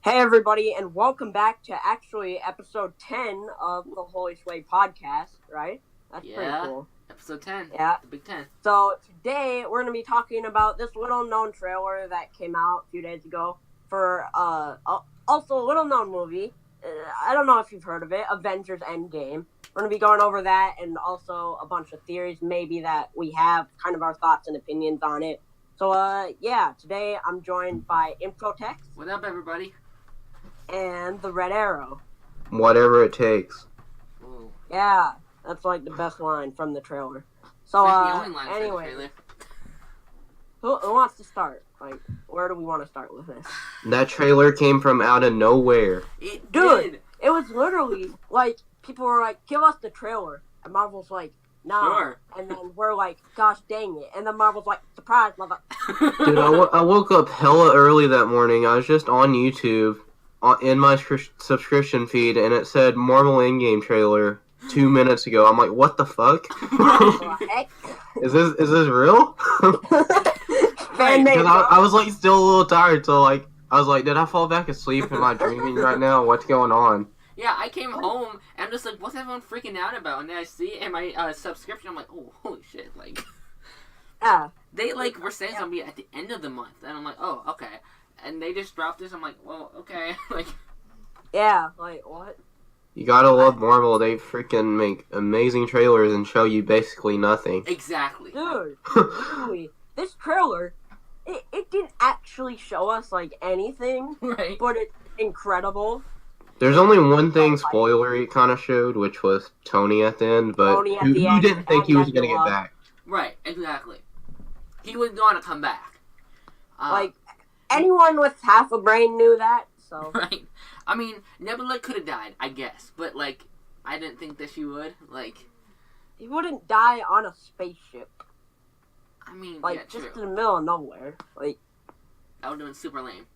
Hey everybody, and welcome back to actually episode 10 of the Holy Schway podcast, right? That's pretty Yeah, cool. episode 10. Yeah. The Big 10. So today we're going to be talking about this little known trailer that came out a few days ago for also a little known movie. I don't know if you've heard of it, Avengers Endgame. We're going to be going over that and also a bunch of theories maybe that we have, kind of our thoughts and opinions on it. So yeah, today I'm joined by Infotex. What up, everybody? And the Red Arrow. Whatever it takes. Ooh. Yeah, that's like the best line from the trailer. So, the only line anyway, from the trailer. who wants to start? Like, where do we want to start with this? That trailer came from out of nowhere. It Dude, did. it was literally, like, people were like, give us the trailer. And Marvel's like, nah. Sure. And then we're like, gosh dang it. And then Marvel's like, surprise, mother. Dude, I woke up hella early that morning. I was just on YouTube in my subscription feed, and it said Marvel Endgame trailer 2 minutes ago. I'm like, what the fuck? What the heck? Is this real? Fan-made, Because I was like still a little tired, so like I was like, did I fall back asleep? Am I dreaming right now? What's going on? Yeah, I came home and I'm just like, what's everyone freaking out about? And then I see it in my subscription. I'm like, oh, holy shit! Like, Yeah. they like were saying it's gonna be at the end of the month, and I'm like, oh, okay. And they just dropped this. I'm like, well, okay. Like, Yeah, like, what? You gotta love Marvel. They freaking make amazing trailers and show you basically nothing. exactly. Dude, literally, this trailer, it didn't actually show us, like, anything, Right. but it's incredible. There's only one thing spoilery it kind of showed, which was Tony at the end, but Tony at who the end, didn't think and he was gonna get Nebula. back? Right. Exactly. He was gonna come back. Like, anyone with half a brain knew that, so. Right. I mean, Nebula could have died, I guess, but like, I didn't think that she would. Like, He wouldn't die on a spaceship. I mean, Like, yeah, true. just in the middle of nowhere. Like, That would have been super lame.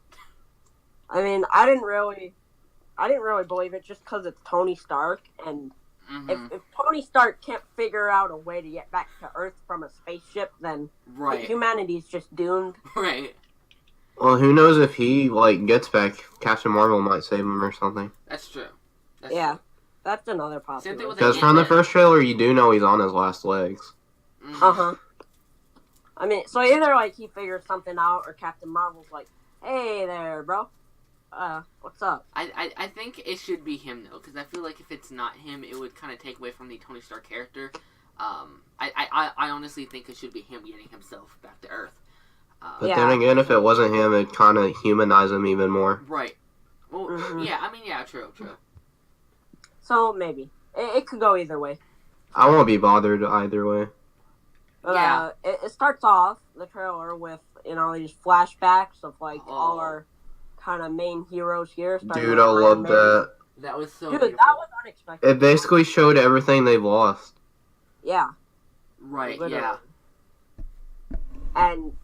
I mean, I didn't really believe it just because it's Tony Stark, and Mm-hmm. if Tony Stark can't figure out a way to get back to Earth from a spaceship, then like, Right. humanity's just doomed. Right. Well, who knows if he like gets back? Captain Marvel might save him or something. That's true. That's Yeah, true. that's another Same thing possibility. with Because from the first trailer, you do know he's on his last legs. Mhm. Uh-huh. I mean, so either, like, he figures something out, or Captain Marvel's like, hey there, bro. What's up? I think it should be him, though, because I feel like if it's not him, it would kind of take away from the Tony Stark character. I honestly think it should be him getting himself back to Earth. But Yeah. then again, if it wasn't him, it'd kind of humanize him even more. Right. Well, Mhm. yeah, I mean, yeah, true. So, maybe. It could go either way. I won't be bothered either way. But, Yeah. it starts off, the trailer, with, these flashbacks of, like, all Oh. our kind of main heroes here. starting Dude, with I Iron love Man. that. That was so Dude, beautiful. that was unexpected. It basically showed everything they've lost. Yeah. Right, Literally. yeah. And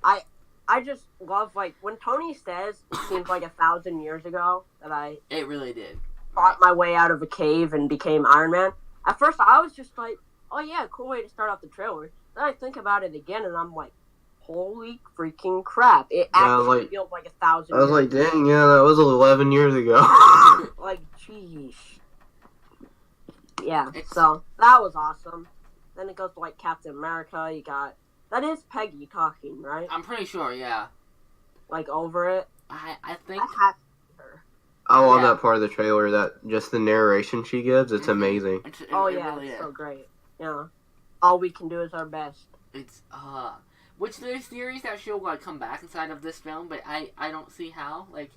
I just love, like, when Tony says, it seems like 1,000 years ago that I It really did. fought my way out of a cave and became Iron Man. At first, I was just like, oh yeah, cool way to start off the trailer. Then I think about it again, and I'm like, holy freaking crap. It Yeah, actually like- feels like 1,000 I was years. like, dang, yeah, that was 11 years ago. Like, jeez. Yeah, It's- so that was awesome. Then it goes to, like, Captain America. You got... That is Peggy talking, right? I'm pretty sure, yeah. Like, over it. I think... That has to be her. I love Yeah. that part of the trailer, that just the narration she gives, it's Mhm. amazing. It Oh, it yeah, really it's is. so great. Yeah. All we can do is our best. It's which there's theories that she'll like come back inside of this film, but I don't see how. Like,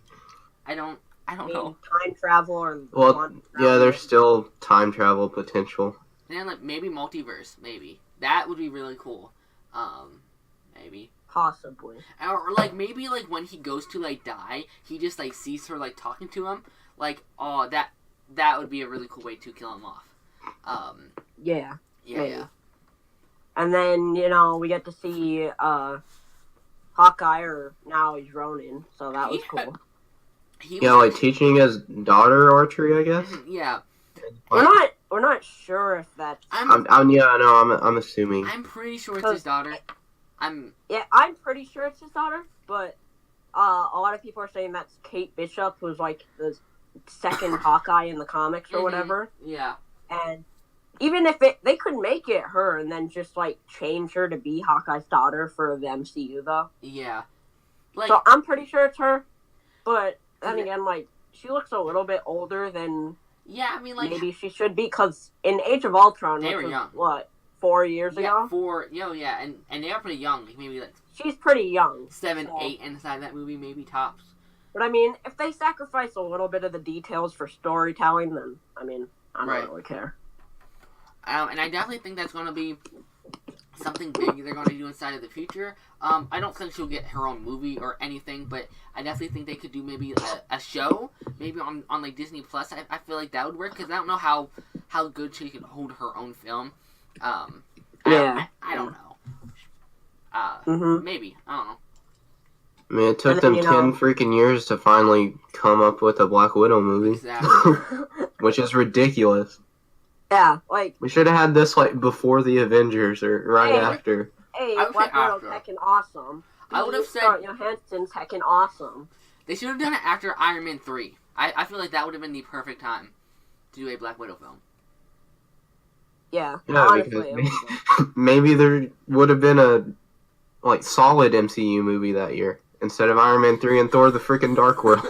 I don't know. Time travel or Well, quantum yeah, travel. there's still time travel potential. And like maybe multiverse, maybe that would be really cool. Maybe. Possibly. Or like maybe like when he goes to like die, he just like sees her like talking to him. Like, oh, that would be a really cool way to kill him off. Yeah. Yeah, Maybe. yeah. And then, we get to see Hawkeye, or now he's Ronin, so that was Yeah. cool. He Yeah, like teaching his daughter archery, I guess. Yeah. We're not sure if that's... I'm I'm assuming. pretty sure it's his daughter. Yeah, I'm pretty sure it's his daughter, but a lot of people are saying that's Kate Bishop, who's like the second Hawkeye in the comics or whatever. Yeah. And even if they could make it her and then just like change her to be Hawkeye's daughter for the MCU though. Yeah. Like, so I'm pretty sure it's her, but then again, like she looks a little bit older than. Yeah, I mean, like maybe she should be, because in Age of Ultron, they which were was, young. what, 4 years ago? And they are pretty young. Like maybe like she's pretty young. 7, 8 inside that movie, maybe tops. But I mean, if they sacrifice a little bit of the details for storytelling, then I mean, I don't really care. And I definitely think that's going to be something big they're going to do inside of the future. I don't think she'll get her own movie or anything, but I definitely think they could do maybe a show, maybe on like Disney Plus. I feel like that would work, because I don't know how good she can hold her own film. I don't know. Maybe. I don't know. I mean, it took them 10 freaking years to finally come up with a Black Widow movie. Exactly. Which is ridiculous. Yeah, like... we should have had this, like, before the Avengers, or right after. Hey, Black Widow's heckin' awesome. I would have said... Johansson's heckin' awesome. They should have done it after Iron Man 3. I feel like that would have been the perfect time to do a Black Widow film. Yeah, honestly, because maybe there would have been a, like, solid MCU movie that year, instead of Iron Man 3 and Thor the freaking Dark World.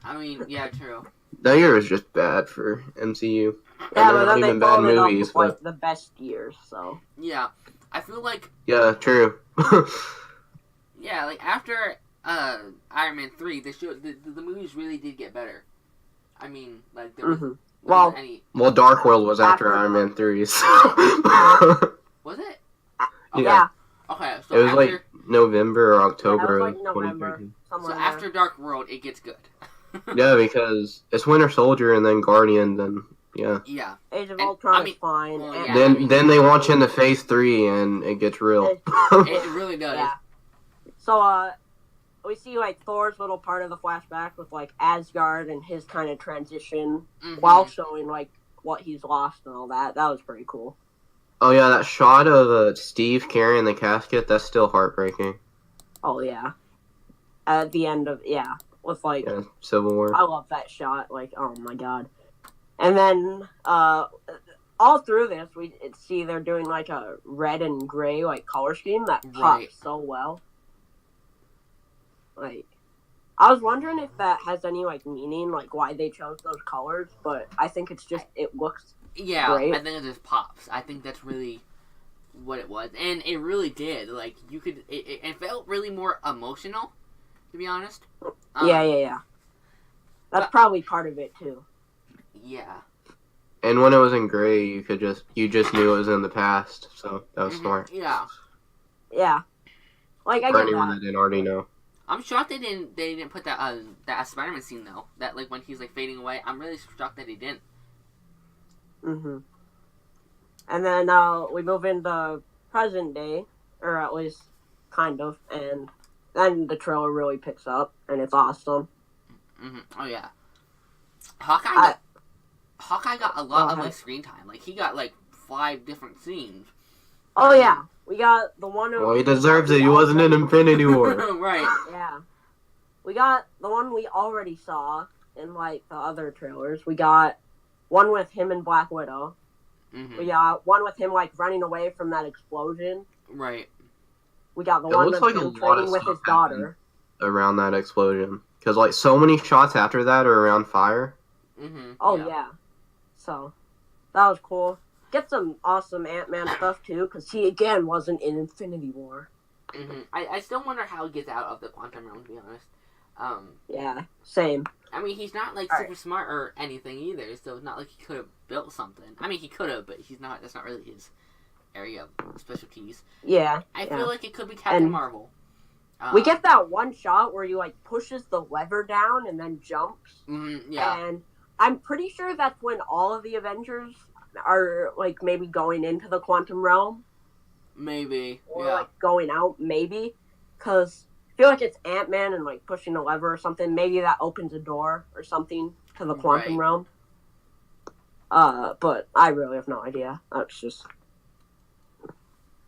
I mean, yeah, true. That year was just bad for MCU. Yeah, but then they followed it up with, like, the best years, so... Yeah, I feel like... Yeah, true. Yeah, like, after Iron Man 3, the movies really did get better. I mean, like, there was... Well, well, Dark World was after Iron Man 3, so... Was it? Okay. Yeah. Okay, so it was like November or October of 2013. So after Dark World, it gets good. Yeah, because it's Winter Soldier and then Guardian, then yeah. Yeah. Age of Ultron is fine. Well, yeah, then they launch into Phase 3 and it gets real. It really does. Yeah. So we see like Thor's little part of the flashback with like Asgard and his kind of transition while showing like what he's lost and all that. That was pretty cool. Oh yeah, that shot of Steve carrying the casket, that's still heartbreaking. Oh yeah. At the end of with like Civil War. I love that shot. Like, oh my god. And then all through this, we see they're doing like a red and gray like color scheme that pops so well. Like, I was wondering if that has any like meaning, like why they chose those colors, but I think it's just it looks great. I think it just pops. I think that's really what it was, and it really did. Like you could, it felt really more emotional, to be honest. Yeah. That's probably part of it too. Yeah. And when it was in gray, you just knew it was in the past, so that was smart. Yeah. Yeah. Like I For get anyone that. that didn't already know. I'm shocked they didn't put that Spider-Man scene though. That like when he's like fading away. I'm really shocked that they didn't. And then we move into present day, or at least kind of, and then the trailer really picks up, and it's awesome. Oh yeah. Hawkeye got a lot of like screen time. Like he got like 5 different scenes. Oh yeah, we got the one. Well, he deserves it. He wasn't in Infinity War. Right. Yeah. We got the one we already saw in like the other trailers. We got one with him and Black Widow. We got one with him like running away from that explosion. Right. We got the one with him training with his daughter. Around that explosion. Because like so many shots after that are around fire. Oh yeah. So that was cool. Get some awesome Ant-Man stuff too, because he again wasn't in Infinity War. I still wonder how he gets out of the quantum realm, to be honest. Yeah, same. I mean, he's not like super smart or anything either, so it's not like he could have built something. I mean, he could have, but he's not. That's not really his area of specialties. Yeah. I feel like it could be Captain Marvel. We get that one shot where he like pushes the lever down and then jumps. Yeah. And I'm pretty sure that's when all of the Avengers are like maybe going into the quantum realm. Maybe. Or like going out, maybe. Because I feel like it's Ant-Man and like pushing a lever or something. Maybe that opens a door or something to the quantum realm. But I really have no idea. That's just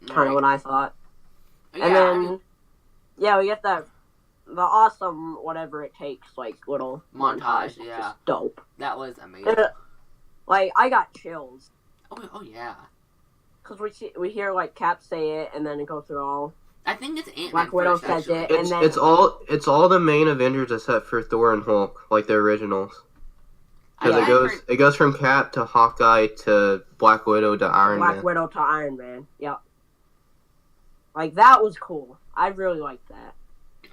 kind of what I thought. And then, we get that the awesome whatever it takes, like little montage. Yeah. Just dope. That was amazing. Like I got chills. Oh yeah. Cause we hear like Cap say it, and then it goes through all. I think it's Ant-Man Black Widow first, says actually. it, and then It's all the main Avengers except for Thor and Hulk, like the originals. Because it goes from Cap to Hawkeye to Black Widow to Iron Man. Black Widow to Iron Man. Yep. Like that was cool. I really liked that.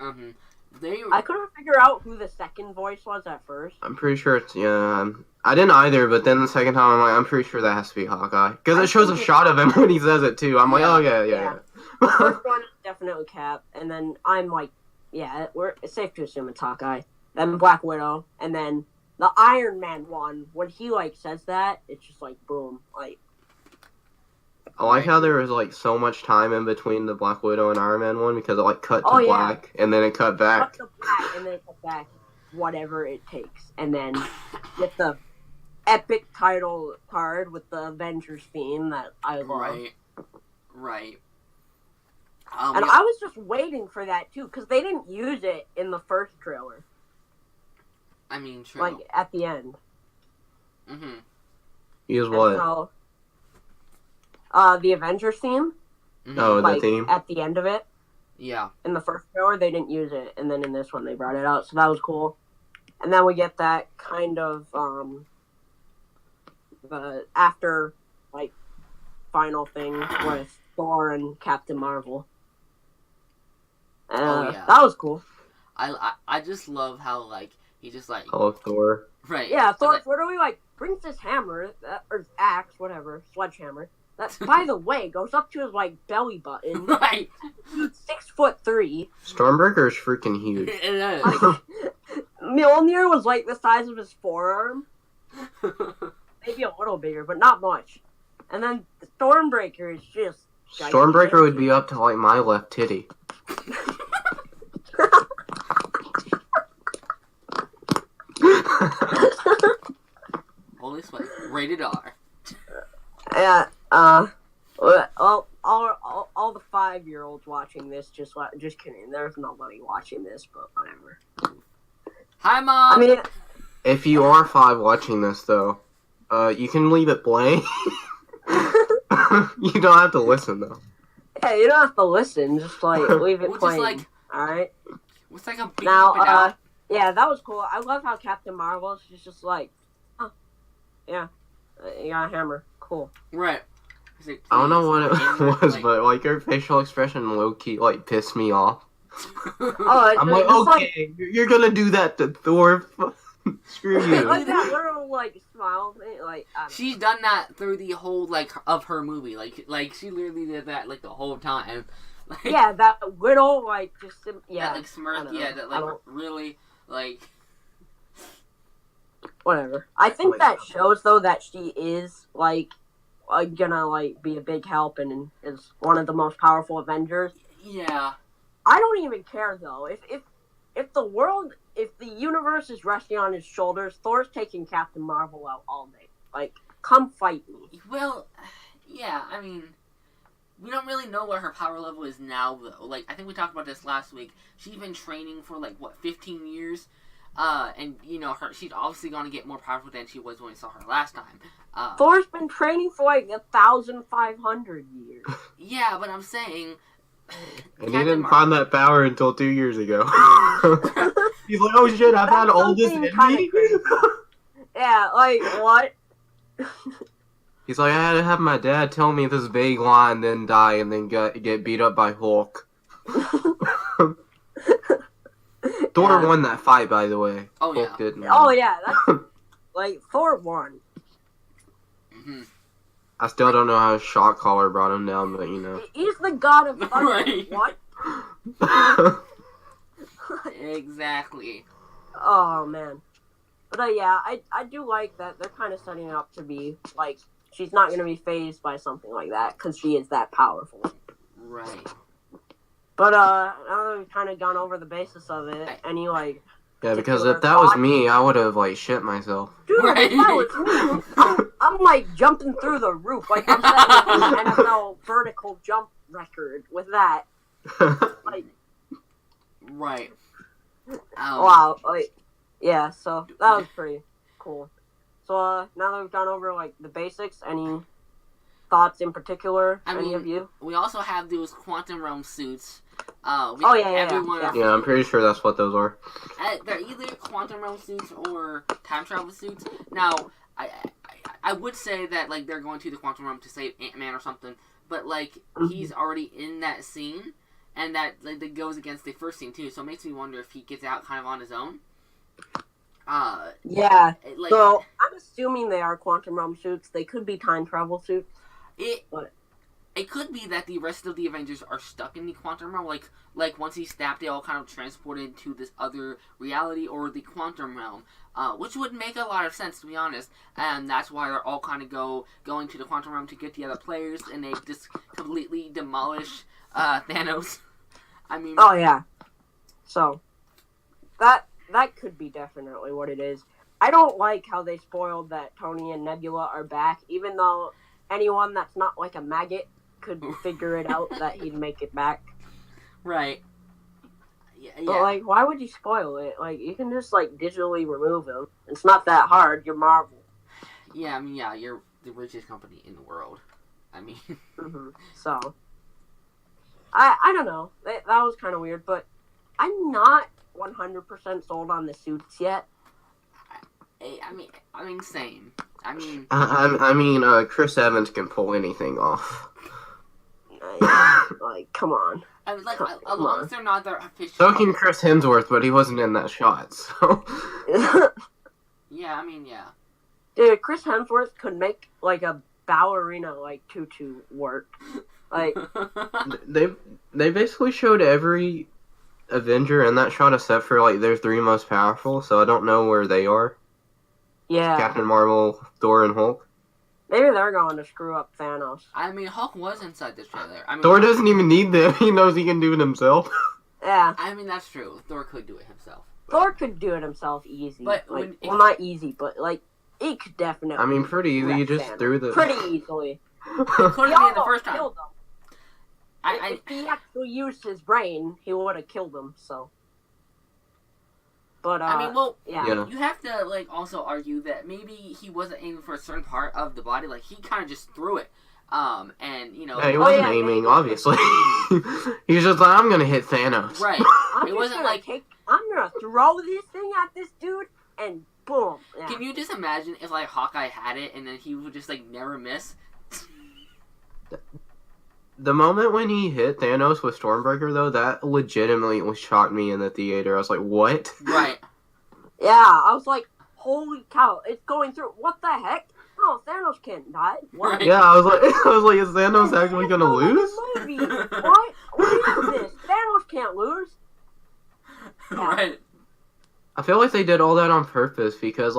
I couldn't figure out who the second voice was at first. I'm pretty sure it's I didn't either, but then the second time I'm pretty sure that has to be Hawkeye because it shows a shot of him when he says it too. I'm like, oh yeah. The first one is definitely Cap, and then I'm like, yeah, it's safe to assume it's Hawkeye. Then Black Widow, and then the Iron Man one. When he like says that, it's just like boom, like. I like how there was like so much time in between the Black Widow and Iron Man one because it like cut to black and then it cut back. Cut to black and then it cut back, whatever it takes, and then get the epic title card with the Avengers theme that I love. Right. And I was just waiting for that too because they didn't use it in the first trailer. I mean, true. Like at the end. Use what? So, the Avengers theme. Oh, like, the theme? At the end of it. Yeah. In the first trailer, they didn't use it, and then in this one, they brought it out, so that was cool. And then we get that kind of, the after, like, final thing with Thor and Captain Marvel. That was cool. I just love how, like, he just, like... Oh, Thor. Right. Yeah, Thor literally, like, brings this hammer, or axe, whatever, sledgehammer, that, by the way, goes up to his, like, belly button. Right. Dude, 6'3". Stormbreaker is freaking huge. It is. Mjolnir was, like, the size of his forearm. Maybe a little bigger, but not much. And then the Stormbreaker is just... Stormbreaker would be up to, like, my left titty. Holy sweat. Rated R. Yeah, all the 5-year-olds watching this, just kidding. There's nobody watching this, but whatever. Hi, Mom! I mean... If you are 5 watching this, though, you can leave it blank. You don't have to listen, though. Yeah, you don't have to listen. Just, like, leave it playing. Like, alright? It's like a beep now, yeah, that was cool. I love how Captain Marvel, she's just like, oh, yeah, you got a hammer. Cool. Right. Like, I don't know what it was, but, like, her facial expression low-key, like, pissed me off. I'm like, okay, you're gonna do that to Thor. Screw you. Like that little, like, smile thing, like, she's done that through the whole, like, of her movie. Like she literally did that, like, the whole time. Like, yeah, that little, like, just, yeah. That, like, smirk, that, like, really, like... Whatever. I think that shows, though, that she is, like, gonna, like, be a big help and is one of the most powerful Avengers. Yeah. I don't even care, though. If the universe is resting on his shoulders, Thor's taking Captain Marvel out all day. Like, come fight me. Well, yeah, I mean, we don't really know what her power level is now, though. Like, I think we talked about this last week. She's been training for, like, 15 years? And, you know, she's obviously going to get more powerful than she was when we saw her last time. Thor's been training for, like, 1,500 years. Yeah, but I'm saying... And he didn't find that power until 2 years ago. He's like, oh shit, I've had all this in me? Yeah, like, what? He's like, I had to have my dad tell me this vague line, then die, and then get beat up by Hulk. Thor won that fight, by the way. Oh, Hulk yeah. didn't. Oh, yeah, that's... like, Thor won. Mm-hmm. I still don't know how his shot collar brought him down, but you know. He's the god of thunder. Right. What? Exactly. Oh, man. But, yeah, I do like that they're kind of setting it up to be, like, she's not going to be fazed by something like that, because she is that powerful. Right. But, now that we've kind of gone over the basis of it, any, like... Yeah, because if that was me, I would have, like, shit myself. Dude, right. if that was me, I'm, like, jumping through the roof. Like, I'm setting an NFL vertical jump record with that. Like... Right. Wow, like, yeah, so that was pretty cool. So, now that we've gone over, like, the basics, any thoughts in particular, any of you? We also have those quantum realm suits. Yeah. Yeah, I'm pretty sure that's what those are. They're either quantum realm suits or time travel suits. Now, I would say that, like, they're going to the quantum realm to save Ant-Man or something, but, like, he's already in that scene, and that, like, that goes against the first scene, too, so it makes me wonder if he gets out kind of on his own. Yeah, like, so I'm assuming they are quantum realm suits. They could be time travel suits. It could be that the rest of the Avengers are stuck in the quantum realm, like once he's snapped, they all kind of transported to this other reality or the quantum realm, which would make a lot of sense, to be honest. And that's why they're all kind of going to the quantum realm to get the other players, and they just completely demolish Thanos. I mean, oh yeah, so that could be definitely what it is. I don't like how they spoiled that Tony and Nebula are back, even though anyone that's not like a maggot could figure it out that he'd make it back. Right. Yeah. But, like, why would you spoil it? Like, you can just, like, digitally remove him. It's not that hard. You're Marvel. Yeah, I mean, yeah, you're the richest company in the world. I mean... So, I don't know. That was kind of weird, but I'm not 100% sold on the suits yet. I mean, same. I mean, Chris Evans can pull anything off. Like, come on. I mean, like, as long as they're not their official... So can Chris Hemsworth, but he wasn't in that shot, so... Yeah, I mean, yeah. Dude, Chris Hemsworth could make, like, a ballerina, like, tutu work. Like... They basically showed every Avenger in that shot except for, like, their three most powerful, so I don't know where they are. Yeah. Captain Marvel, Thor, and Hulk. Maybe they're going to screw up Thanos. I mean, Hulk was inside this trailer. I mean, Thor doesn't even need them. He knows he can do it himself. Yeah. I mean, that's true. Thor could do it himself. Thor could do it himself easy. But like, not easy, but, like, he could definitely. I mean, pretty easy. You just threw the... Pretty easily. It could have been the first time. Killed him. If he actually used his brain, he would have killed him, so... But, I mean, well, yeah. You have to, like, also argue that maybe he wasn't aiming for a certain part of the body. Like, he kind of just threw it. And, you know... Yeah, he wasn't aiming, obviously. He was just like, I'm gonna hit Thanos. Right. It wasn't like... I'm gonna throw this thing at this dude, and boom. Yeah. Can you just imagine if, like, Hawkeye had it, and then he would just, like, never miss? The moment when he hit Thanos with Stormbreaker, though, that legitimately shocked me in the theater. I was like, what? Right. Yeah, I was like, holy cow, it's going through. What the heck? Oh, Thanos can't die. What? Right. Yeah, I was like, is Thanos actually gonna lose? Movie. What? What is this? Thanos can't lose. Yeah. Right. I feel like they did all that on purpose because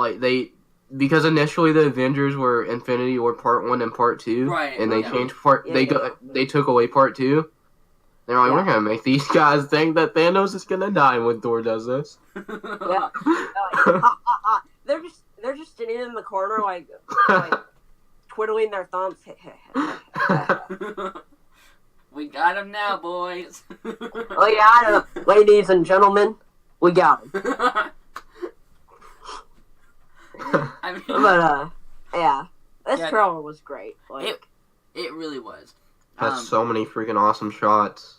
initially the Avengers were Infinity War Part 1 and Part 2. Right. And they changed part... Yeah, They took away Part 2. They're like, we're gonna make these guys think that Thanos is gonna die when Thor does this. Yeah. They're just sitting in the corner, like twiddling their thumbs. We got him now, boys. Oh yeah, ladies and gentlemen, we got him. I mean, But yeah, this trailer was great. Like, it really was. Has so many freaking awesome shots.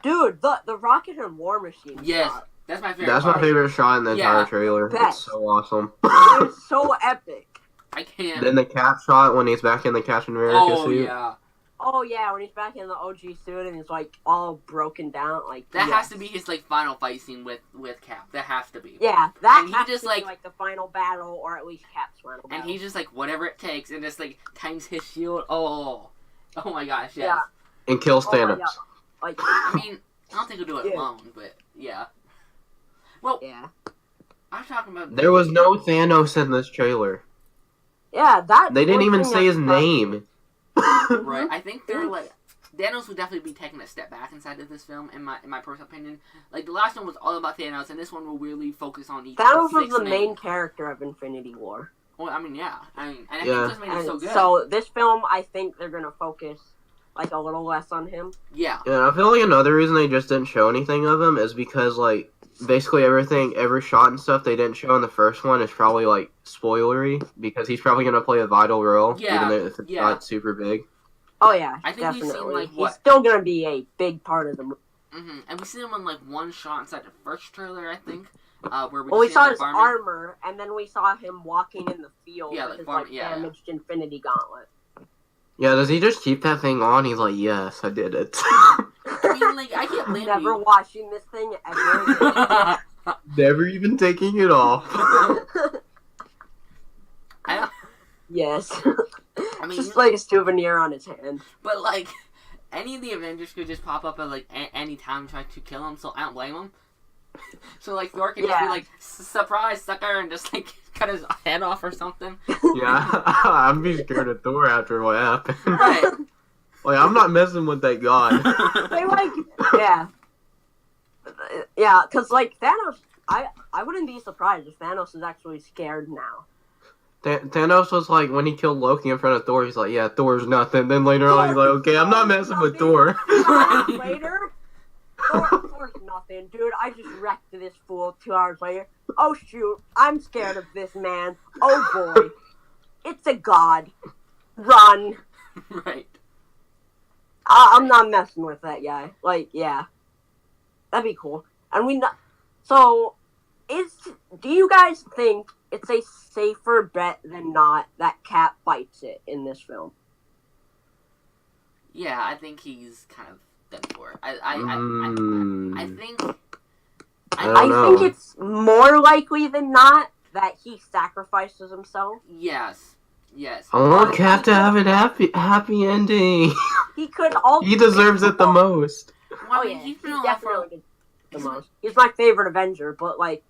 Dude, the Rocket and War Machine. Yes, shot. that's my favorite. That's my favorite shot in the entire trailer. Best. It's so awesome. It's so epic. I can't. Then the Cap shot when he's back in the Captain America suit. Yeah. Oh yeah, when he's back in the OG suit and he's like all broken down, like that has to be his like final fight scene with Cap. That has to be. Yeah, that and has he just to be like the final battle, or at least Cap's final battle. And he just like whatever it takes, and just like times his shield. Oh my gosh, yes. Yeah. And kills Thanos. Yeah. Like, I mean, I don't think he'll do it alone, but yeah. Well, yeah. I'm talking about. There was no Thanos in this trailer. Yeah, that. They didn't even say his name. Right, I think they're like Thanos would definitely be taking a step back inside of this film, in my personal opinion. Like the last one was all about Thanos, and this one will really focus on each. Thanos was the main character of Infinity War. Well, I mean, yeah, and I think that's made it so good. So this film, I think they're gonna focus like a little less on him. Yeah. Yeah, I feel like another reason they just didn't show anything of him is because like basically every shot and stuff they didn't show in the first one is probably like spoilery because he's probably gonna play a vital role, even though if it's not super big. Oh yeah, I think definitely. we've seen like He's still gonna be a big part of the movie. Mm-hmm. And we see him in like one shot inside the first trailer, I think. Where we saw his farming. armor, and then we saw him walking in the field with his damaged Infinity Gauntlet. Yeah, does he just keep that thing on? He's like, yes, I did it. I mean, like, I can't blame Never washing this thing ever. Never even taking it off. Yes. I mean, just like a souvenir on his hand. But like, any of the Avengers could just pop up at like any time and try to kill him, so I don't blame him. So like Thor can just be like, surprise sucker, and just like cut his head off or something. Yeah, I'd be scared of Thor after what happened. Right. Like, I'm not messing with that god. They like, yeah, because like Thanos, I wouldn't be surprised if Thanos is actually scared now. Thanos was like, when he killed Loki in front of Thor, he's like, yeah, Thor's nothing. Then later on, he's like, okay, I'm not messing with Thor. Later, Thor's nothing, dude. I just wrecked this fool 2 hours later. Oh shoot, I'm scared of this man. Oh boy, it's a god. Run. Right. I'm not messing with that guy. Like, yeah, that'd be cool. And so, do you guys think it's a safer bet than not that Cap fights it in this film? Yeah, I think he's kind of done for. I think. I think it's more likely than not that he sacrifices himself. Yes. I want Cap to have a happy ending. He could also. He deserves it the most. Well, yeah, he definitely did the most. He's my favorite Avenger, but like,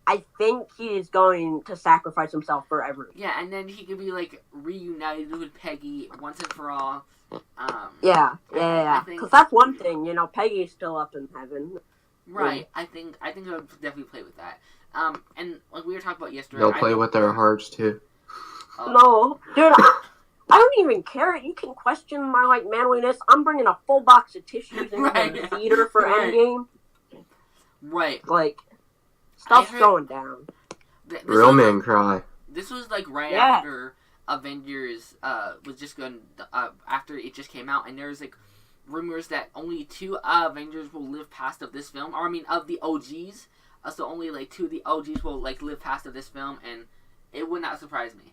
I think he is going to sacrifice himself for everyone. Yeah, and then he could be like reunited with Peggy once and for all. Yeah. Because that's one thing, Peggy's still up in heaven. Right. I think they'll definitely play with that. And like we were talking about yesterday, they'll play with their hearts too. No, dude, I don't even care. You can question my manliness. I'm bringing a full box of tissues into the theater for Endgame. Right. Like, stuff's going down. Real men cry. This was like after Avengers was just going after it just came out, and there's like rumors that only 2 Avengers will live past of this film, or I mean of the OGs. So only like 2 of the OGs will like live past of this film, and it would not surprise me.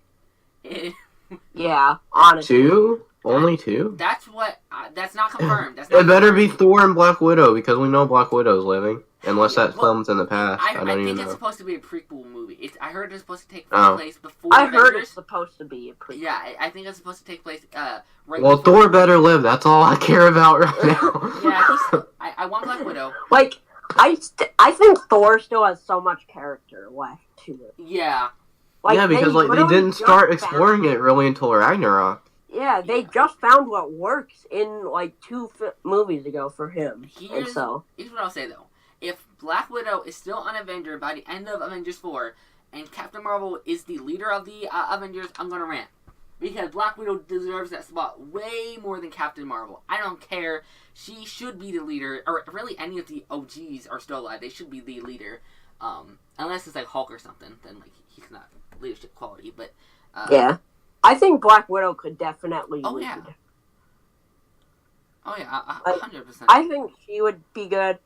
Yeah, honestly. 2? Only 2? That's what. That's not confirmed. It better be Thor and Black Widow, because we know Black Widow's living. Unless that film's in the past. I don't even know. I think it's supposed to be a prequel movie. I heard it's supposed to take place before Avengers. Heard it's supposed to be a prequel. Yeah, I think it's supposed to take place right well, Thor better live. That's all I care about right now. Yeah, I want Black Widow. Like, I think Thor still has so much character left to it. Yeah. Like, because they didn't start exploring it really until Ragnarok. Yeah, they just found what works in like 2 movies ago for him. Here's what I'll say though: if Black Widow is still an Avenger by the end of Avengers 4, and Captain Marvel is the leader of the Avengers, I'm gonna rant because Black Widow deserves that spot way more than Captain Marvel. I don't care; she should be the leader, or really any of the OGs are still alive. They should be the leader, unless it's like Hulk or something. Then like he's not leadership quality, but yeah. I think Black Widow could definitely lead. Yeah. Oh yeah, 100%. I think she would be good.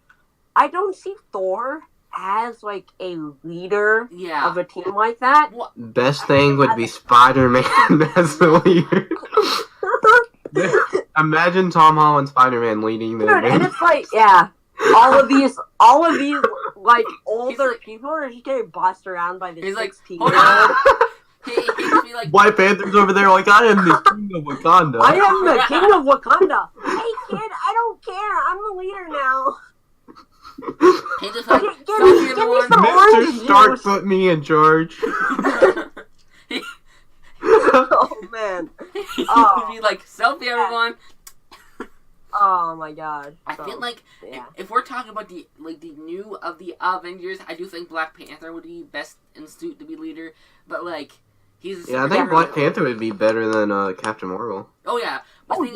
I don't see Thor as like a leader of a team like that. What? Best thing would be Spider-Man as the leader. Imagine Tom Holland Spider-Man leading them. And it's like, all of these like older people are just getting bossed around by this 16-year-old. He be like, Black Panther's over there like, I am the king of Wakanda. I am the king of Wakanda. Hey kid, I don't care. I'm the leader now. He just like, give me some Mr. Stark put me in charge. Oh man. He'd be like, selfie everyone. Oh my god. I feel like if we're talking about the new of the Avengers, I do think Black Panther would be best in suit to be leader. But like I think Black Panther would be better than Captain Marvel. Oh yeah. I think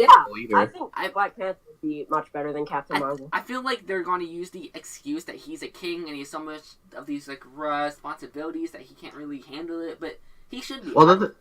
Black Panther would would be much better than Captain Marvel. I feel like they're going to use the excuse that he's a king and he has so much of these like responsibilities that he can't really handle it, but he should be. Well,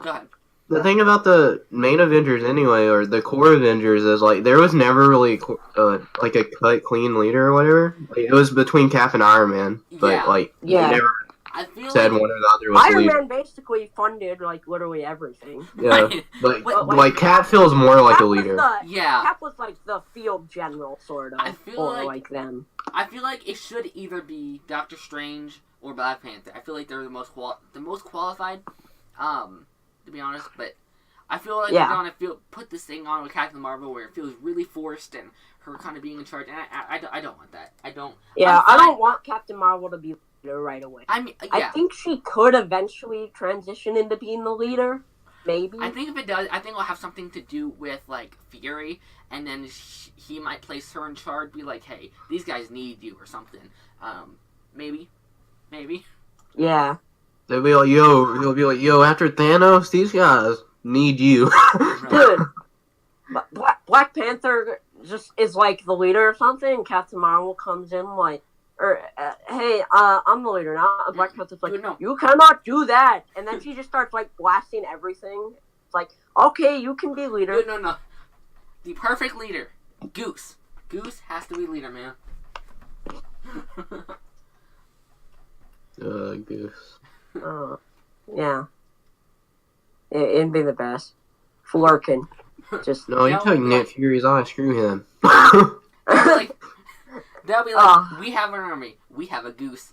Go ahead. the thing about the main Avengers anyway, or the core Avengers, is like there was never really like a cut clean leader or whatever. Like, it was between Cap and Iron Man, but they never I feel said like one or the other was Iron leader. Man basically funded like literally everything. Yeah, but like Cap feels more like a leader. Cap was like the field general sort of, I feel or like them. I feel like it should either be Doctor Strange or Black Panther. I feel like they're the most qualified, to be honest. But I feel like they're gonna put this thing on with Captain Marvel where it feels really forced and her kind of being in charge. And I don't want that. I don't. Yeah, I don't want Captain Marvel to be leader right away. I mean, I think she could eventually transition into being the leader. Maybe. I think if it does, I think it'll have something to do with like Fury, and then he might place her in charge. Be like, hey, these guys need you or something. Maybe. He'll Yeah. be like, yo, after Thanos, these guys need you. Dude, Black Panther just is like the leader or something, and Captain Marvel comes in like, hey, I'm the leader now. And Black Panther's like, no. You cannot do that. And then she just starts like blasting everything. It's like, okay, you can be leader. No. The perfect leader, Goose. Goose has to be leader, man. Goose. Yeah. It'd be the best. Flurkin. Just no, you took Nick Fury's eye. Screw him. They'll be like, we have an army. We have a goose.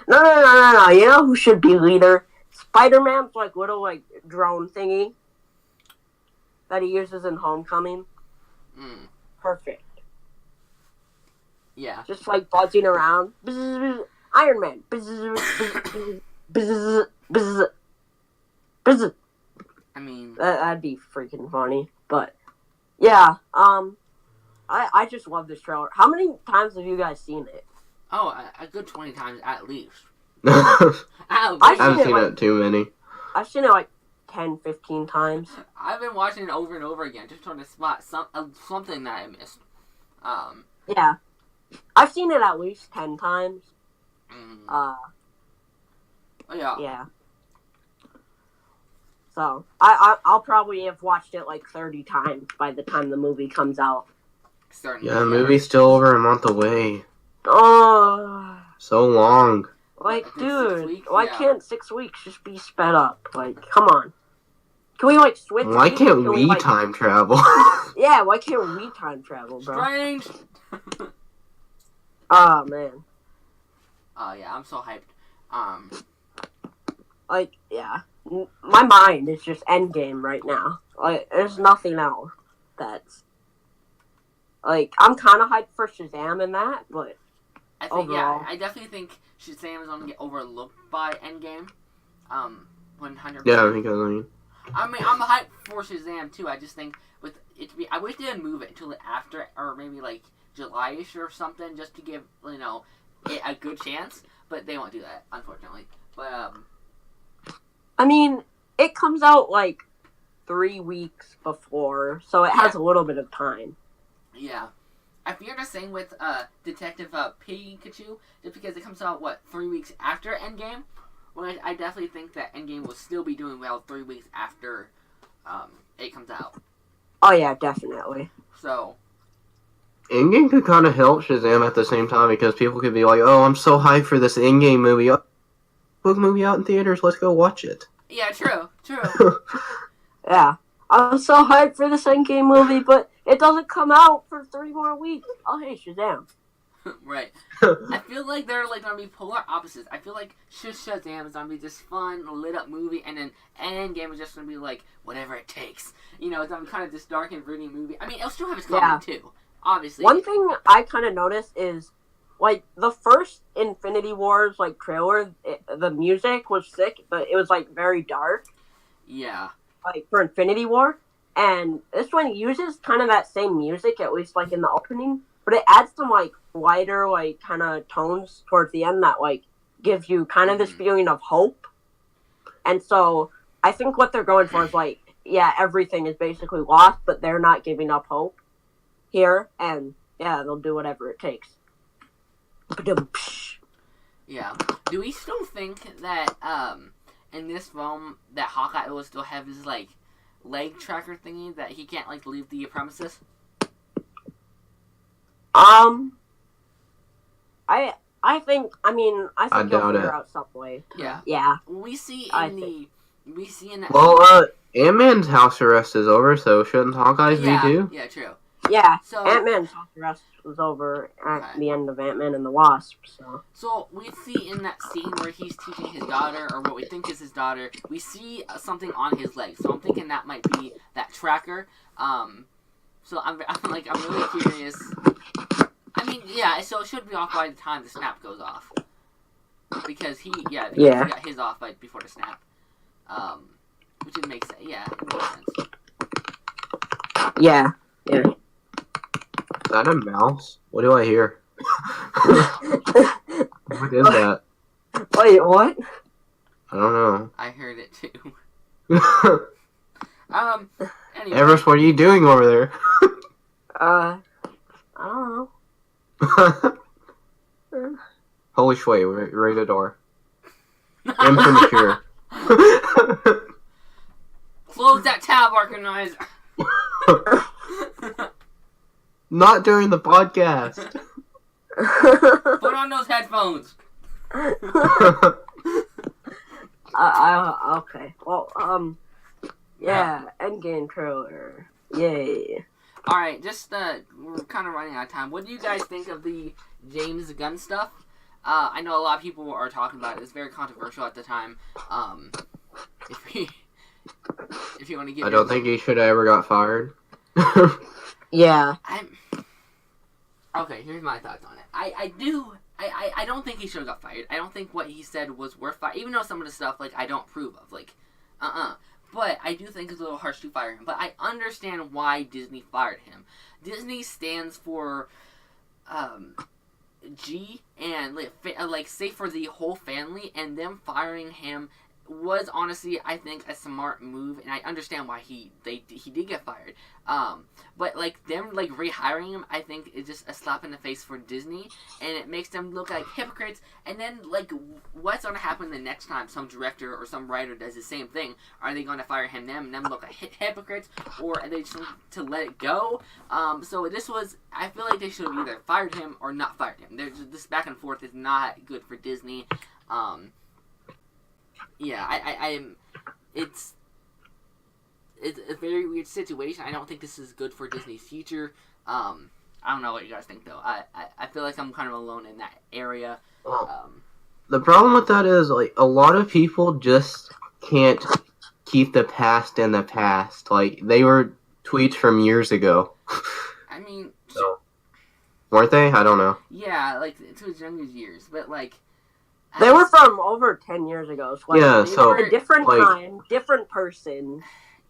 No. You know who should be leader? Spider-Man's like little like drone thingy that he uses in Homecoming. Perfect. Yeah. Just like buzzing around. Bzz, Iron Man. Bzz, bzz, bzz, bzz. I mean, that'd be freaking funny. But yeah, I just love this trailer. How many times have you guys seen it? Oh, a good 20 times at least. I haven't seen it too many. I've seen it like 10, 15 times. I've been watching it over and over again, just trying to spot something that I missed. Yeah. I've seen it at least 10 times. Yeah. So, I'll probably have watched it like 30 times by the time the movie comes out. Yeah, the movie's still over a month away. Oh. So long. Like, dude, why can't 6 weeks just be sped up? Like, come on. Can we, like, switch? Why can't we time travel? Yeah, why can't we time travel, bro? Strange! Oh, man. Yeah, I'm so hyped. Like, yeah. My mind is just Endgame right now. Like, there's nothing else that's... Like, I'm kind of hyped for Shazam and that, but... I think, overall. yeah, I definitely think Shazam is going to get overlooked by Endgame. 100%. Yeah, because I'm hyped for Shazam too. I just think with it to be, I wish they would move it until after, or maybe like July-ish or something, just to give it a good chance. But they won't do that, unfortunately. But I mean, it comes out like 3 weeks before, so it has a little bit of time. Yeah. I fear the same with Detective Pikachu, just because it comes out 3 weeks after Endgame. Well, I definitely think that Endgame will still be doing well 3 weeks after it comes out. Oh yeah, definitely. So Endgame could kind of help Shazam at the same time, because people could be like, "Oh, I'm so hyped for this Endgame movie. Book movie out in theaters. Let's go watch it." Yeah, true. Yeah, I'm so hyped for this Endgame movie, but it doesn't come out for 3 more weeks. Oh hey, Shazam. Right. I feel like they're gonna be polar opposites. I feel like Shazam is gonna be this fun, lit up movie, and then Endgame is just gonna be like whatever it takes. It's gonna be kind of this dark and brooding movie. I mean, it'll still have its comedy too, obviously. One thing I kind of noticed is the first Infinity Wars trailer, the music was sick, but it was very dark. Yeah. For Infinity War, and this one uses kind of that same music, at least in the opening. But it adds some, lighter, kind of tones towards the end that, gives you kind of this feeling of hope. And so, I think what they're going for is like, yeah, everything is basically lost, but they're not giving up hope here, and yeah, they'll do whatever it takes. Yeah. Do we still think that in this film that Hawkeye will still have his like leg tracker thingy that he can't like leave the premises? I think they'll doubt figure it. out some way. Yeah. Yeah. We see in Well, Ant-Man's house arrest is over, so shouldn't Hawkeye's be too? Yeah, true. Yeah. So Ant-Man's house arrest was over at Okay. the end of Ant-Man and the Wasp. So we see in that scene where he's teaching his daughter, or what we think is his daughter, we see something on his leg. So I'm thinking that might be that tracker. So I'm really curious. I mean, yeah. So it should be off by the time the snap goes off, because he got his off by before the snap. Which would make sense. Yeah, it makes sense. Yeah. Yeah. Is that a mouse? What do I hear? What is that? Wait, what? I don't know. I heard it too. Anyway. Everest, what are you doing over there? I don't know. Holy Schway, right the door. Immature. Close that tab, Arcanizer. Not during the podcast. Put on those headphones. Okay. Well, yeah, Endgame trailer. Yay. Alright, just, we're kind of running out of time. What do you guys think of the James Gunn stuff? I know a lot of people are talking about it. It's very controversial at the time. If you want to give I don't think he should have ever got fired. Yeah. Okay, here's my thoughts on it. I don't think he should have got fired. I don't think what he said was worth fire, even though some of the stuff, like, I don't approve of. Like, But I do think it's a little harsh to fire him. But I understand why Disney fired him. Disney stands for, G and, like, safe for the whole family, and them firing him was honestly, I think, a smart move, and I understand why he did get fired. But like them like rehiring him, I think is just a slap in the face for Disney, and it makes them look like hypocrites. And then like, what's gonna happen the next time some director or some writer does the same thing? Are they gonna fire him and them look like hypocrites, or are they just to let it go? So this was, I feel like they should have either fired him or not fired him. There's this back and forth is not good for Disney. Yeah, it's a very weird situation. I don't think this is good for Disney's future. I don't know what you guys think, though. I feel like I'm kind of alone in that area. The problem with that is, like, a lot of people just can't keep the past in the past. Like, they were tweets from years ago. I mean... So, weren't they? I don't know. Yeah, like, to his younger years, but, like... They were from over 10 years ago. So yeah, they were a different time, different person.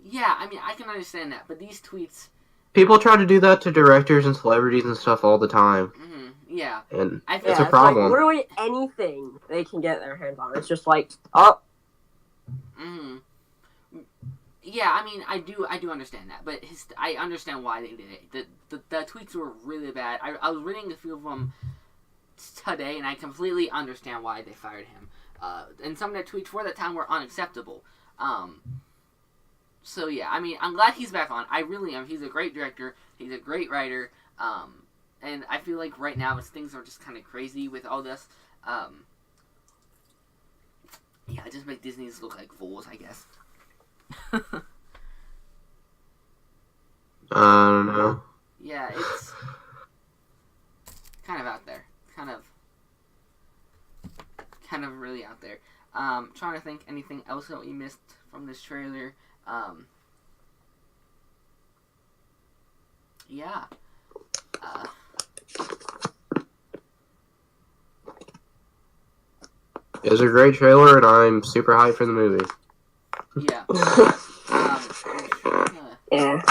Yeah, I mean, I can understand that, but these tweets... People try to do that to directors and celebrities and stuff all the time. Mm-hmm, yeah. And it's a problem. Like literally anything they can get their hands on. It's just like, oh. Mm-hmm. Yeah, I mean, I do understand that, but I understand why they did it. The tweets were really bad. I was reading a few of them today, and I completely understand why they fired him. And some of the tweets for that time were unacceptable. So yeah, I mean, I'm glad he's back on. I really am. He's a great director. He's a great writer. And I feel like right now things are just kind of crazy with all this. Yeah, it just makes Disney's look like fools, I guess. I don't know. Yeah, it's kind of out there. Kind of really out there. Trying to think anything else that we missed from this trailer. Yeah. It was a great trailer, and I'm super hyped for the movie. Yeah. Yeah.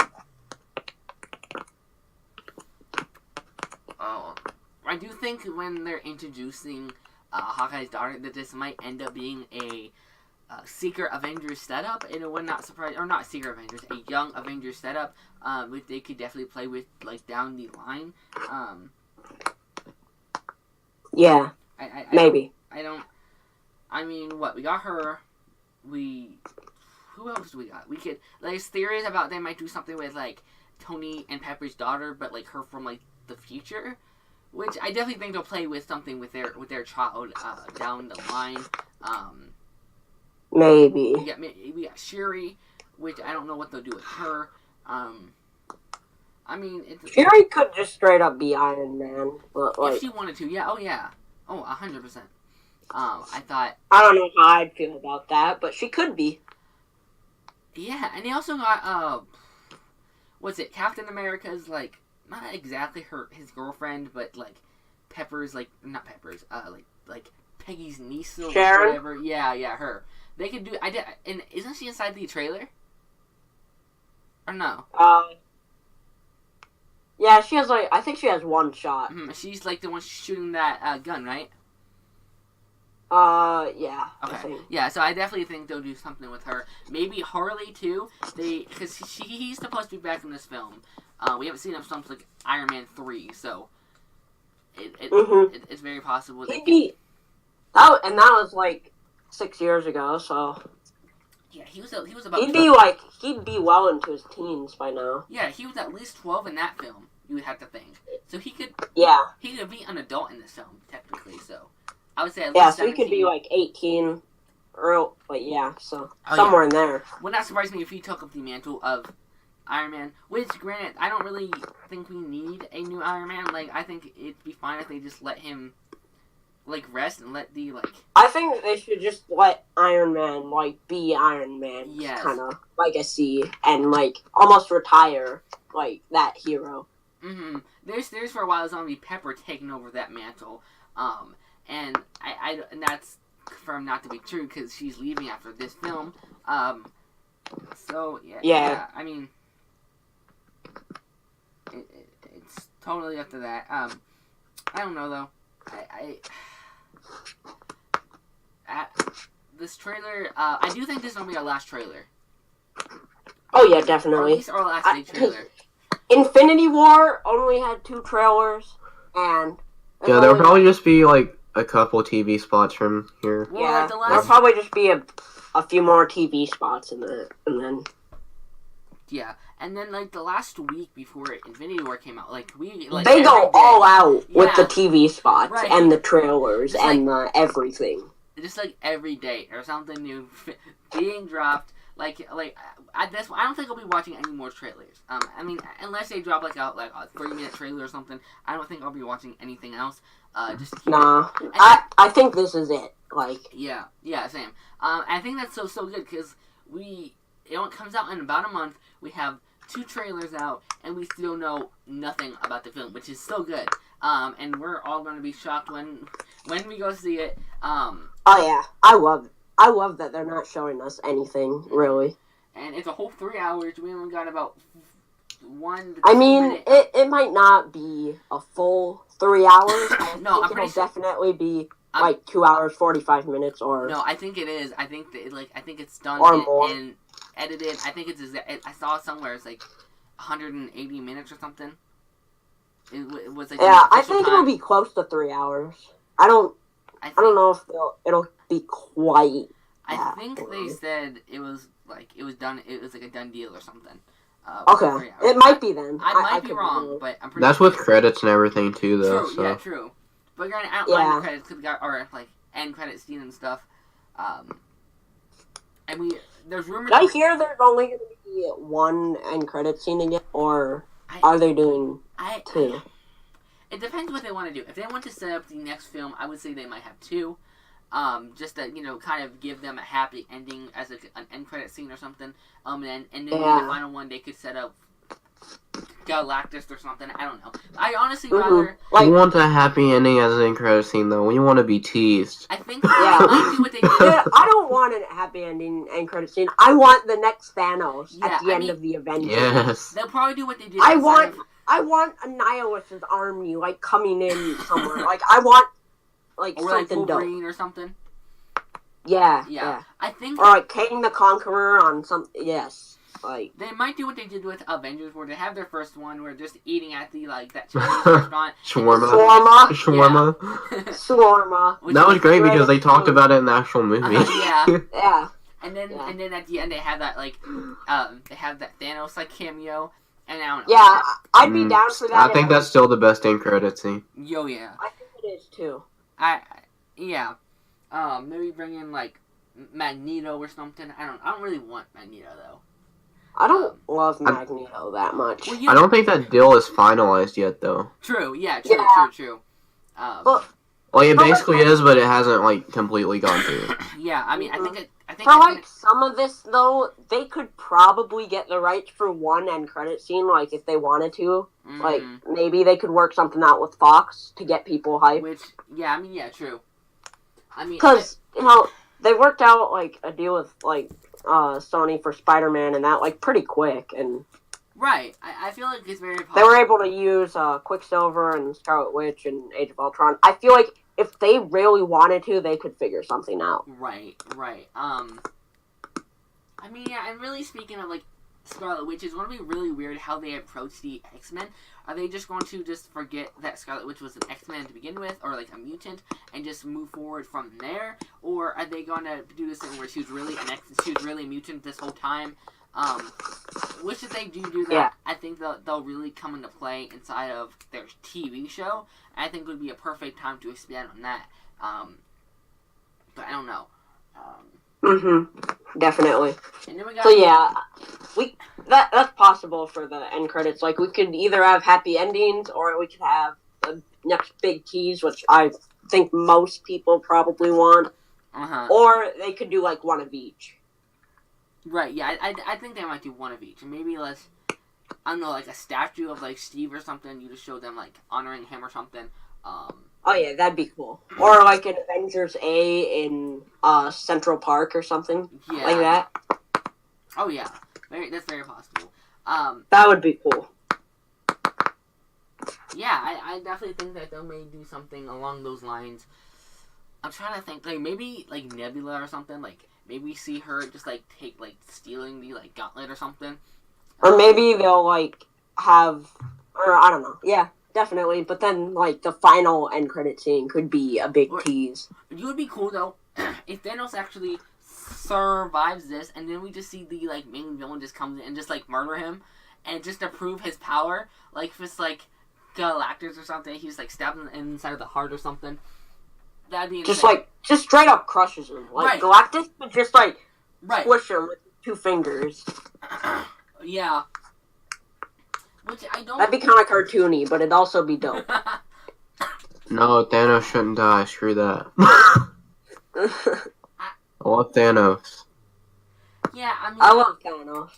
Oh, I do think when they're introducing Hawkeye's daughter that this might end up being a Secret Avengers setup, and it would not surprise, or not Secret Avengers, a Young Avengers setup, which they could definitely play with, like, down the line. Yeah, maybe. I mean, what, we got her, who else do we got? We could, there's theories about they might do something with, like, Tony and Pepper's daughter, but, like, her from, like, the future, which I definitely think they'll play with something with their child, down the line. Maybe. We got Shuri, which I don't know what they'll do with her. I mean, Shuri could just straight up be Iron Man. But, like, if she wanted to, yeah. Oh, 100%. I thought. I don't know how I'd feel about that, but she could be. Yeah, and they also got what's it? Captain America's, like, not exactly his girlfriend, but, like, Pepper's, like, not Pepper's, like Peggy's niece or Sharon? whatever. Yeah, her. They could do. And isn't she inside the trailer? Or no? Yeah, she has, like, I think she has one shot. Mm-hmm. She's, like, the one shooting that gun, right? Yeah. Okay. Yeah, so I definitely think they'll do something with her. Maybe Harley too. Because he's supposed to be back in this film. We haven't seen him since, like, Iron Man 3, so it's very possible. That was like 6 years ago, so. Yeah, he was about. He'd be well into his teens by now. Yeah, he was at least 12 in that film. You would have to think. So he could. Yeah. He could be an adult in this film technically. So I would say at least. Yeah, so 17. He could be like 18, but yeah, so somewhere in there. Would not surprise me if he took up the mantle of Iron Man. Which, granted, I don't really think we need a new Iron Man. Like, I think it'd be fine if they just let him, like, rest and let the, like... I think they should just let Iron Man, like, be Iron Man. Yes. Kind of legacy and, like, almost retire, like, that hero. Mm-hmm. There's for a while, it's going to be Pepper taking over that mantle. And and that's confirmed not to be true because she's leaving after this film. So, yeah. I mean... It's totally up to that. I don't know, though. This trailer, I do think this is going to be our last trailer. Oh, yeah, definitely. Or at least our last big trailer. Infinity War only had 2 trailers, and... Yeah, there'll probably just be, like, a couple TV spots from here. Well, yeah, like there'll probably just be a few more TV spots in it, and then... Yeah, and then, like, the last week before Infinity War came out, like, they go all out with the TV spots, right, and the trailers, just and everything. Just, like, every day, or something new being dropped. Like, at this point, I don't think I'll be watching any more trailers. I mean, unless they drop, like, a 30-minute trailer or something, I don't think I'll be watching anything else. Just to keep I think this is it, like... Yeah, same. I think that's so good, because it comes out in about a month. We have 2 trailers out, and we still know nothing about the film, which is so good. And we're all going to be shocked when we go see it. Oh yeah, I love that they're not showing us anything really. And it's a whole 3 hours. We only got about 1 to 2 I mean, minutes. it might not be a full 3 hours. No, I'm pretty sure. Definitely be like 2 hours 45 minutes or. No, I think it is. I think that I think it's done or more. And edited. I think I saw somewhere it's like 180 minutes or something. It was like I think it'll be close to 3 hours. I don't know if it'll be quite. I think they said it was done. It was like a done deal or something. Okay, it might be then. I might be wrong, but I'm pretty. That's with credits and everything too, though. True, so. yeah, true. But granted, I don't mind the credits because we got our like end credit scene and stuff. And there's rumors. Did I hear there's only going to be 1 end credit scene again, or are they doing 2? It depends what they want to do. If they want to set up the next film, I would say they might have 2. Just to, kind of give them a happy ending as an end credit scene or something. And then the final one they could set up Galactus or something. I don't know. I honestly rather... You want a happy ending as an end credit scene, though. You want to be teased. I think they might do what they did. I don't want a happy ending end credit scene. I want the next Thanos at the end of the Avengers. Yes. They'll probably do what they did. I want Annihilus' army, like, coming in somewhere. Like, I want... Like, or something like Wolverine dope. or something. Yeah. I think Or like King the Conqueror on some. Yes, like they might do what they did with Avengers, where they have their first one, where they're just eating at the that Chinese restaurant. Shawarma. Shawarma. That was great because they talked about it in the actual movie. Yeah. And then at the end they have that they have that Thanos cameo, and I don't know. Yeah, I'd be down for that. I think that's still the best end credit scene. Yo, yeah. I think it is too. Yeah. Maybe bring in Magneto or something. I don't really want Magneto though. I don't love Magneto that much. Well, I don't think that deal is finalized yet, though. True. Yeah. True. Well, it basically is, but it hasn't completely gone through. Yeah, I mean, I think for some of this though, they could probably get the rights for one end credit scene, if they wanted to. Maybe they could work something out with Fox to get people hyped. True. I mean, because they worked out a deal with Sony for Spider-Man and that pretty quick, and right. I feel like it's very possible. They were able to use Quicksilver and Scarlet Witch and Age of Ultron. I feel like if they really wanted to, they could figure something out. Right. I mean, yeah, and really speaking of Scarlet Witch, it's going to be really weird how they approach the X-Men. Are they just going to just forget that Scarlet Witch was an X-Men to begin with, or a mutant, and just move forward from there? Or are they going to do this thing where she was really a mutant this whole time? Which if they do that, yeah. I think they'll really come into play inside of their TV show. I think it would be a perfect time to expand on that. But I don't know. Definitely. And then we got... So yeah, that's possible for the end credits. We could either have happy endings, or we could have the next big tease, which I think most people probably want. Or they could do one of each. Right, yeah, I think they might do one of each. And maybe I don't know, a statue of Steve or something, you just show them honoring him or something. Oh yeah, that'd be cool. Or an Avengers A in Central Park or something like that. Oh yeah, that's very possible. That would be cool. Yeah, I definitely think that they may do something along those lines. I'm trying to think, maybe Nebula or something, maybe see her just take stealing the gauntlet or something. Or maybe they'll have, or I don't know. Yeah, definitely. But then the final end credit scene could be a big tease. It would be cool though if Thanos actually survives this, and then we just see the main villain just comes in and just murder him, and just to prove his power, if it's Galactus or something, he just stabs him inside of the heart or something. That'd be insane. Just straight up crushes him. Right. Galactus would just right. squish him with 2 fingers. Yeah. Which I don't... That'd be kind of cartoony, but it'd also be dope. No, Thanos shouldn't die. Screw that. I love Thanos. Yeah, I mean... I love Thanos.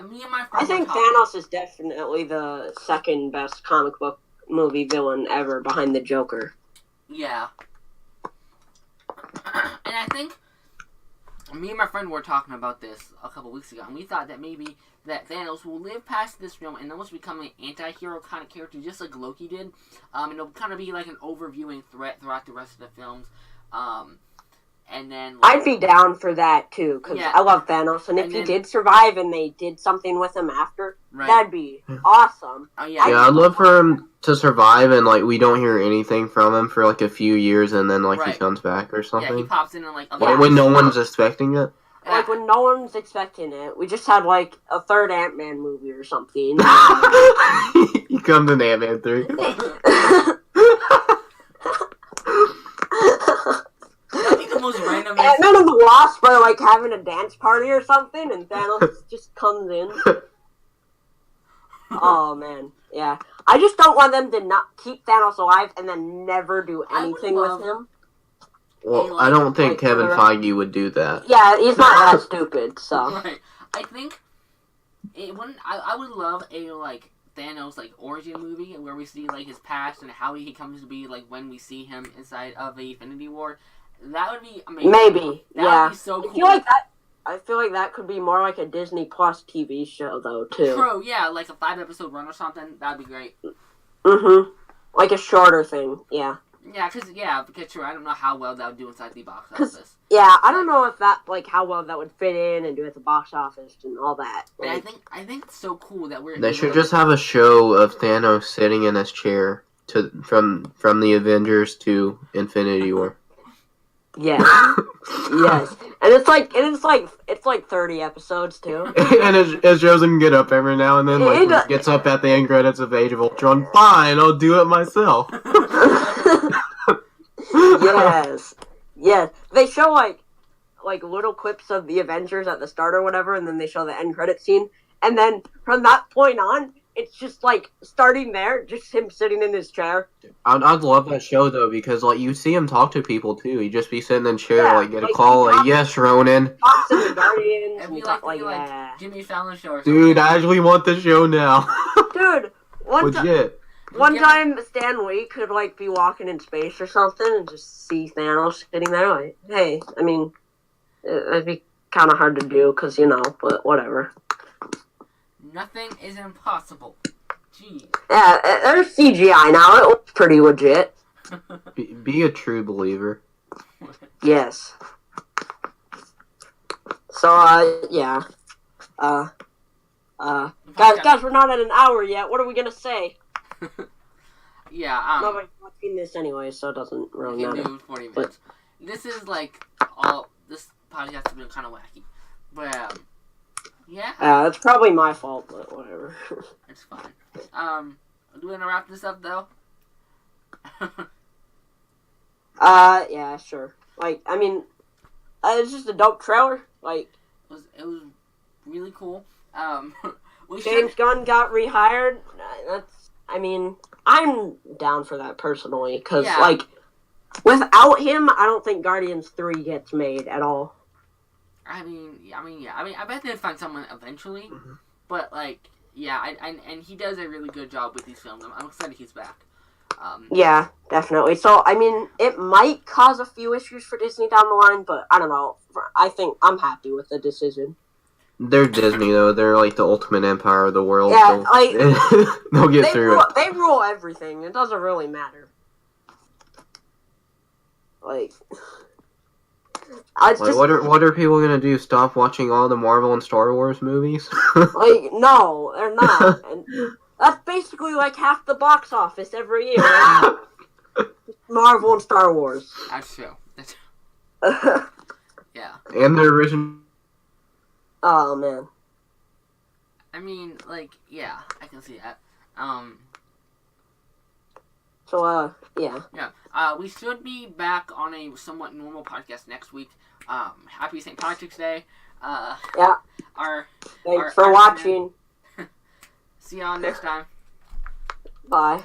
Me and my friend I think Thanos is definitely the second best comic book movie villain ever, behind the Joker. Yeah. And I think me and my friend were talking about this a couple weeks ago, and we thought that maybe that Thanos will live past this film and almost become an anti-hero kind of character, just like Loki did. And it'll kind of be an overviewing threat throughout the rest of the films. And then I'd be down for that too, because I love Thanos, and if he did survive and they did something with him after, that'd be awesome. Oh yeah. Yeah, I'd love for him to survive and we don't hear anything from him for a few years, and then he comes back or something. Yeah, he pops in and when no one's expecting it. When no one's expecting it, we just had a third Ant-Man movie or something. He comes in Ant-Man 3. Most random. Ant-Man and the Wasp are having a dance party or something, and Thanos just comes in. Oh man, yeah. I just don't want them to not keep Thanos alive and then never do anything with him. Well, I don't think Kevin Feige would do that. Yeah, he's not that stupid. So right. I think it wouldn't. I would love a Thanos origin movie where we see his past and how he comes to be when we see him inside of the Infinity War. That would be amazing. Maybe, that would be so cool. I feel like that could be more a Disney Plus TV show, though, too. True, yeah, a 5-episode run or something. That'd be great. A shorter thing, yeah. Because sure, I don't know how well that would do inside the box office. Yeah, I don't know if that how well that would fit in and do at the box office and all that. But I think it's so cool that we're. They should just have a show of Thanos sitting in his chair from the Avengers to Infinity War. Yes, yes, and it's like 30 episodes too. And it shows him get up every now and then, like gets up at the end credits of Age of Ultron. Fine, I'll do it myself. Yes. They show like little clips of the Avengers at the start or whatever, and then they show the end credit scene, and then from that point on, it's just like starting there, just him sitting in his chair. I'd love that show though, because like you see him talk to people too. He'd just be sitting in chair, get a call, yes, Ronan. Talks to the Guardians and stuff like Jimmy Fallon show or something. Dude, I actually want the show now. Dude, one time Stan Lee could be walking in space or something and just see Thanos sitting there like, hey, I mean, it'd be kind of hard to do because, but whatever. Nothing is impossible. Jeez. Yeah, there's CGI now. It looks pretty legit. Be a true believer. Yes. So, yeah. Guys, we're not at an hour yet. What are we gonna say? Nobody's watching this anyway, so it doesn't really matter. Do 40 minutes. But this is this podcast has been kind of wacky, but yeah. It's probably my fault, but whatever. It's fine. Do we want to wrap this up though? Yeah, sure. I mean, it's just a dope trailer. It was really cool. James Gunn got rehired. I'm down for that personally, because without him, I don't think Guardians 3 gets made at all. I bet they'd find someone eventually, but and he does a really good job with these films. I'm excited he's back. Yeah, definitely. So, it might cause a few issues for Disney down the line, but I don't know. I think I'm happy with the decision. They're Disney, though. They're the ultimate empire of the world. Yeah, so they'll get through it. They rule everything. It doesn't really matter. What are people gonna do? Stop watching all the Marvel and Star Wars movies? No, they're not. And that's basically half the box office every year. Right? Marvel and Star Wars. That's true. Yeah. And the original. Oh man. Yeah, I can see that. So, yeah. Yeah. We should be back on a somewhat normal podcast next week. Happy St. Patrick's Day. Yeah. Thanks for watching. See y'all next time. Bye.